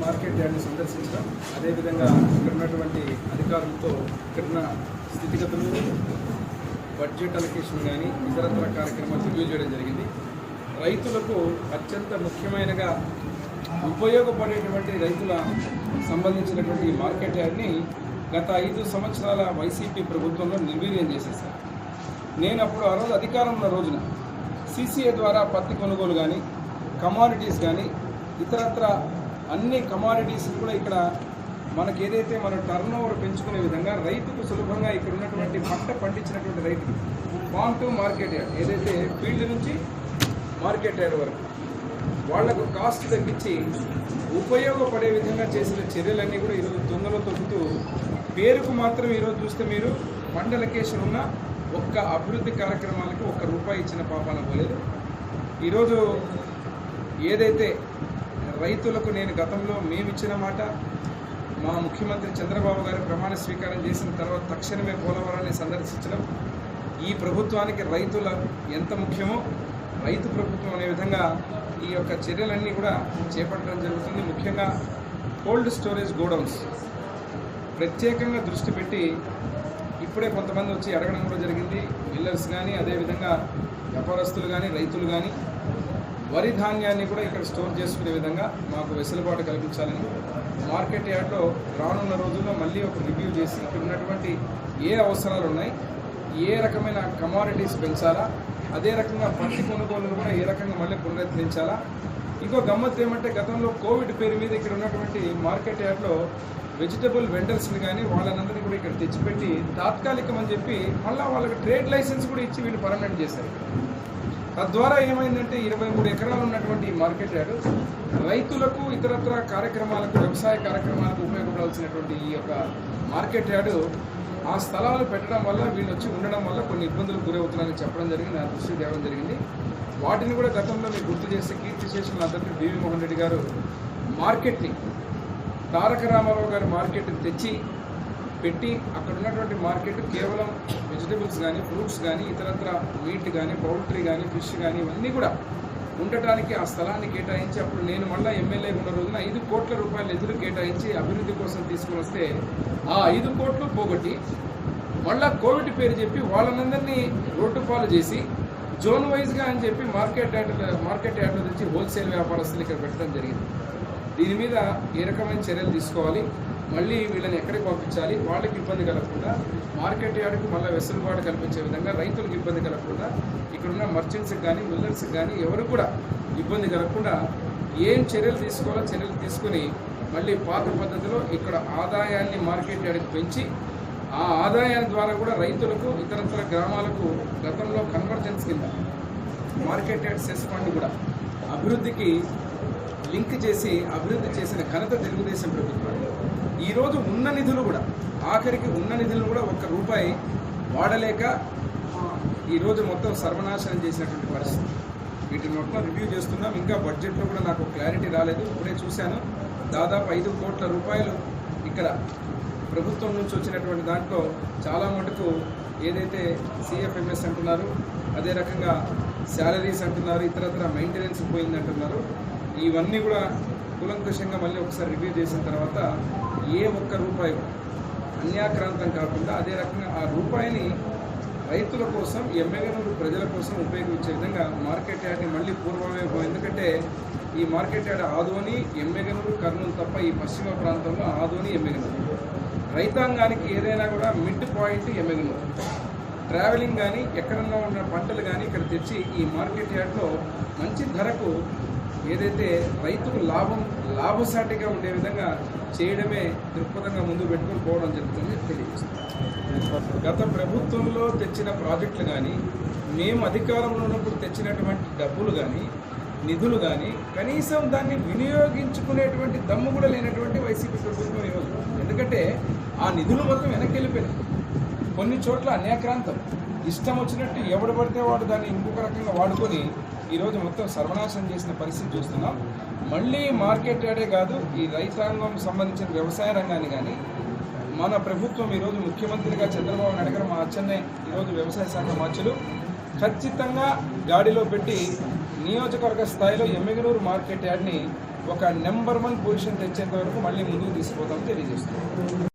Market యార్డ్ని సందర్శించడం, అదేవిధంగా ఇక్కడ ఉన్నటువంటి అధికారులతో ఇక్కడున్న స్థితిగతులు, బడ్జెట్ అలొకేషన్ కానీ ఇతరత్ర కార్యక్రమాలు రివ్యూ చేయడం జరిగింది. రైతులకు అత్యంత ముఖ్యమైనగా ఉపయోగపడేటువంటి రైతుల సంబంధించినటువంటి మార్కెట్ యార్డ్ని గత 5 సంవత్సరాల వైసీపీ ప్రభుత్వంలో నిర్వీర్యం చేసేసారు. నేను అప్పుడు ఆ రోజు అధికారంలో రోజున CCA ద్వారా పత్తి కొనుగోలు కానీ, కమాడిటీస్ కానీ, ఇతరత్ర అన్ని కమాడిటీస్ కూడా ఇక్కడ మనకు ఏదైతే మన టర్న్ ఓవర్ పెంచుకునే విధంగా రైతుకు సులభంగా ఇక్కడ ఉన్నటువంటి పంట పండించినటువంటి రైతులు ఫార్మ్ టు మార్కెట్ యార్డ్, ఏదైతే ఫీల్డ్ నుంచి మార్కెట్ యార్డ్ వరకు వాళ్లకు కాస్ట్ తగ్గించి ఉపయోగపడే విధంగా చేసిన చర్యలన్నీ కూడా ఈరోజు తుంగలో తొక్కుతూ, పేరుకు మాత్రం ఈరోజు చూస్తే మీరు ఫండ్ అలొకేషన్ ఉన్న ఒక్క అభివృద్ధి కార్యక్రమాలకు ₹1 ఇచ్చిన పాపాన పోలేదు. ఈరోజు ఏదైతే రైతులకు నేను గతంలో మేమిచ్చిన మాట, మా ముఖ్యమంత్రి చంద్రబాబు గారు ప్రమాణ స్వీకారం చేసిన తర్వాత తక్షణమే పోలవరాన్ని సందర్శించడం, ఈ ప్రభుత్వానికి రైతుల ఎంత ముఖ్యమో రైతు ప్రభుత్వం అనే విధంగా ఈ యొక్క చర్యలన్నీ కూడా చేపట్టడం జరుగుతుంది. ముఖ్యంగా కోల్డ్ స్టోరేజ్ గోడౌన్స్ ప్రత్యేకంగా దృష్టి పెట్టి ఇప్పుడే కొంతమంది వచ్చి అడగడం కూడా జరిగింది. మిల్లర్స్ కానీ, అదేవిధంగా వ్యాపారస్తులు కానీ, రైతులు కానీ వరి ధాన్యాన్ని కూడా ఇక్కడ స్టోర్ చేసుకునే విధంగా మాకు వెసులుబాటు కల్పించాలని మార్కెట్ యార్డ్లో రానున్న రోజుల్లో మళ్ళీ ఒక రివ్యూ చేసి ఇక్కడ ఉన్నటువంటి ఏ అవసరాలు ఉన్నాయి, ఏ రకమైన కమాడిటీస్ పెంచాలా, అదే రకంగా పత్తి కొనుగోలు కూడా ఏ రకంగా మళ్ళీ పునరుద్ధరించాలా. ఇంకో గమ్మత్తు ఏమంటే, గతంలో కోవిడ్ పేరు మీద ఇక్కడ ఉన్నటువంటి మార్కెట్ యార్డ్లో వెజిటబుల్ వెండర్స్ని కానీ వాళ్ళందరినీ కూడా ఇక్కడ తెచ్చిపెట్టి తాత్కాలికం అని చెప్పి మళ్ళీ వాళ్ళకి ట్రేడ్ లైసెన్స్ కూడా ఇచ్చి వీళ్ళు పర్మనెంట్ చేశారు. తద్వారా ఏమైందంటే 23 ఎకరాలు ఉన్నటువంటి ఈ మార్కెట్ యార్డు రైతులకు ఇతరత్ర కార్యక్రమాలకు, వ్యవసాయ కార్యక్రమాలకు ఉపయోగపడాల్సినటువంటి ఈ యొక్క మార్కెట్ యార్డు ఆ స్థలాలు పెట్టడం వల్ల వీళ్ళు వచ్చి ఉండడం వల్ల కొన్ని ఇబ్బందులు గురవుతున్నారని చెప్పడం జరిగింది, నా దృష్టి తేవడం జరిగింది. వాటిని కూడా గతంలో మీకు గుర్తు చేస్తే కీర్తిశేషులు అధ్యక్షుడు బివి మోహన్ రెడ్డి గారు మార్కెట్ని, తారక రామారావు గారి మార్కెట్ని తెచ్చి పెట్టి అక్కడ ఉన్నటువంటి మార్కెట్ కేవలం వెజిటబుల్స్ కానీ, ఫ్రూట్స్ కానీ, ఇతరత్ర మీట్ కానీ, పౌల్ట్రీ కానీ, ఫిష్ కానీ ఇవన్నీ కూడా ఉండటానికి ఆ స్థలాన్ని కేటాయించి, అప్పుడు నేను మళ్ళీ ఎమ్మెల్యే ఉన్న రోజున ₹5 కోట్ల ఎదురు కేటాయించి అభివృద్ధి కోసం తీసుకుని వస్తే ఆ 5 కోట్లు పోగొట్టి మళ్ళీ కోవిడ్ పేరు చెప్పి వాళ్ళందరినీ రోడ్డు పాలు చేసి జోన్ వైజ్గా అని చెప్పి మార్కెట్ యార్డ్లో తెచ్చి హోల్సేల్ వ్యాపారస్తులు ఇక్కడ పెట్టడం జరిగింది. దీని మీద ఏ రకమైన చర్యలు తీసుకోవాలి, మళ్ళీ వీళ్ళని ఎక్కడికి పంపించాలి, వాళ్ళకి ఇబ్బంది కలగకుండా, మార్కెట్ యార్డ్కి మళ్ళీ వెసులుబాటు కల్పించే విధంగా, రైతులకు ఇబ్బంది కలగకుండా, ఇక్కడున్న మర్చెంట్స్కి కానీ, మిల్లర్స్కి కానీ ఎవరు కూడా ఇబ్బంది కలగకుండా ఏం చర్యలు తీసుకోవాలో చర్యలు తీసుకుని మళ్ళీ పాత పద్ధతిలో ఇక్కడ ఆదాయాన్ని మార్కెట్ యార్డ్కి పెంచి ఆ ఆదాయాల ద్వారా కూడా రైతులకు, ఇతరత్ర గ్రామాలకు గతంలో కన్వర్జెన్స్ కింద మార్కెట్ యార్డ్ సెస్ ఫండ్ కూడా అభివృద్ధికి లింక్ చేసి అభివృద్ధి చేసిన ఘనత తెలుగుదేశం ప్రభుత్వాన్ని. ఈరోజు ఉన్న నిధులు కూడా, ఆఖరికి ఉన్న నిధులు కూడా ₹1 వాడలేక ఈరోజు మొత్తం సర్వనాశనం చేసినటువంటి పరిస్థితి. వీటిని మొత్తం రివ్యూ చేస్తున్నాం. ఇంకా బడ్జెట్లో కూడా నాకు క్లారిటీ రాలేదు. ఇప్పుడే చూశాను, దాదాపు 5 కోట్ల రూపాయలు ఇక్కడ ప్రభుత్వం నుంచి వచ్చినటువంటి దాంట్లో చాలా మటుకు ఏదైతే సిఎఫ్ఎంఎస్ అంటున్నారు, అదే రకంగా శాలరీస్ అంటున్నారు, ఇతరత్ర మెయింటెనెన్స్ పోయిందంటున్నారు. ఇవన్నీ కూడా కూలంకషంగా మళ్ళీ ఒకసారి రివ్యూ చేసిన తర్వాత ఏ ఒక్క రూపాయి అన్యాక్రాంతం కాకుండా అదే రకంగా ఆ రూపాయిని రైతుల కోసం, ఎమ్మెగనూరు ప్రజల కోసం ఉపయోగించే విధంగా మార్కెట్ యార్డ్ని మళ్ళీ పూర్వవైభవం. ఎందుకంటే ఈ మార్కెట్ యార్డ్ ఆదోని, ఎమ్మెగనూరు, కర్నూలు తప్ప ఈ పశ్చిమ ప్రాంతంలో ఆదోని, ఎమ్మెగనూరు రైతాంగానికి ఏదైనా కూడా మిడ్ పాయింట్ ఎమ్మెగనూరు. ట్రావెలింగ్ కానీ ఎక్కడన్నా ఉన్న పంటలు కానీ ఇక్కడ తెచ్చి ఈ మార్కెట్ యార్డ్లో మంచి ధరకు ఏదైతే రైతుకు లాభసాటిగా ఉండే విధంగా చేయడమే దృక్పథంగా ముందు పెట్టుకుని పోవడం జరుగుతుంది తెలియజేస్తుంది. గత ప్రభుత్వంలో తెచ్చిన ప్రాజెక్టులు కానీ, మేము అధికారంలో ఉన్నప్పుడు తెచ్చినటువంటి డబ్బులు కానీ, నిధులు కానీ కనీసం దాన్ని వినియోగించుకునేటువంటి దమ్ము కూడా లేనటువంటి వైసీపీ ప్రభుత్వం ఈరోజు. ఎందుకంటే ఆ నిధులు మొత్తం వెనక్కి వెళ్ళిపోయినాయి. కొన్ని చోట్ల అన్యాక్రాంతం, ఇష్టం వచ్చినట్టు ఎవడు పడితే వాడు దాన్ని ఇంకొక రకంగా వాడుకొని ఈరోజు మొత్తం సర్వనాశనం చేసిన పరిస్థితి చూస్తున్నాం. మళ్ళీ మార్కెట్ యార్డే కాదు, ఈ రైతాంగం సంబంధించిన వ్యవసాయ రంగాన్ని కానీ మన ప్రభుత్వం ఈరోజు ముఖ్యమంత్రిగా చంద్రబాబు నాయుడు గారు, మా అచ్చన్నే ఈరోజు వ్యవసాయ శాఖ మార్చులు ఖచ్చితంగా గాడిలో పెట్టి నియోజకవర్గ స్థాయిలో ఎమ్మెగనూరు మార్కెట్ యార్డ్ని ఒక నెంబర్ 1 పొజిషన్ తెచ్చేంత వరకు మళ్ళీ ముందుకు తీసుకుపోతామని తెలియజేస్తున్నాం.